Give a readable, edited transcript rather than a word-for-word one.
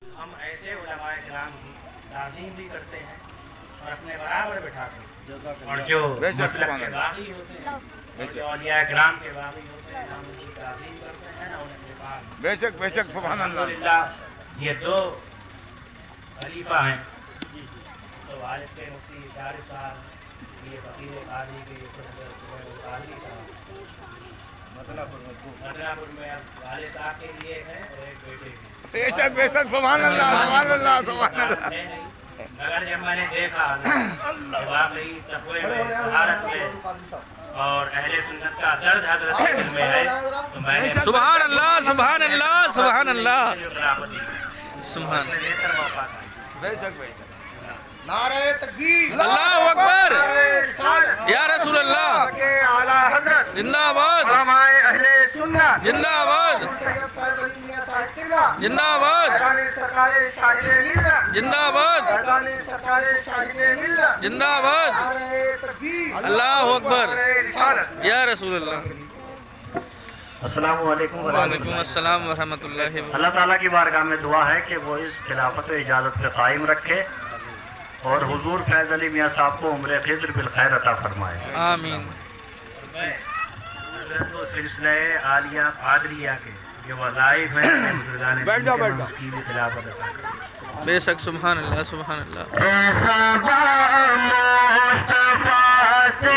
ہم ایسے علماء کرام کی تعظیم بھی کرتے ہیں اور اپنے برابر بٹھاتے ہیں، اور جو مسلک کے باغی ہوتے ہیں اور جو اولیاء کرام کے باغی ہوتے ہیں ہم ان کی تعظیم کرتے ہیں، انہیں اپنے پاس بے شک بے شک سبحان اللہ۔ الحمدللہ یہ دو خلیفہ ہیں، تو والد کے مفتی شارف صاحب، یہ فقیر قاضی کے قاضی صاحب مدنہ پور میں اب والد صاحب کے لیے ہے اور ایک بیٹے کے، بے شک سبحان اللہ سبحان اللہ سبحان اللہ۔ مگر جب میں نے دیکھا کہ واقعی تقوی میں، طہارت میں اور اہل سنت کا درد حضرت کے دل میں ہے، تو میں نے سبحان اللہ سبحان اللہ سبحان اللہ سبحان بے شک بے شک۔ نعرہ تکبیر، اللہ اکبر، یا رسول اللہ زندہ آباد اہل سنت زندہ آباد زندہ آباد زندہ آباد زندہ آباد، اللہ اکبر، یا رسول اللہ۔ السلام علیکم وعلیکم السلام ورحمۃ اللہ وبرکاتہ۔ اللہ تعالیٰ کی بارگاہ میں دعا ہے کہ وہ اس خلافت و اجازت پہ قائم رکھے اور حضور فیض علی میاں صاحب کو عمر خضر بالخیر عطا فرمائے۔ آمین۔ سلسلہ عالیہ قادریہ کے جو وظائف ہیں بزرگان بیٹھ جاؤ بیٹھ جاؤ، کی بھی خلافت عطا کرے۔ بے شک سبحان اللہ سبحان اللہ۔ مصطفیٰ سے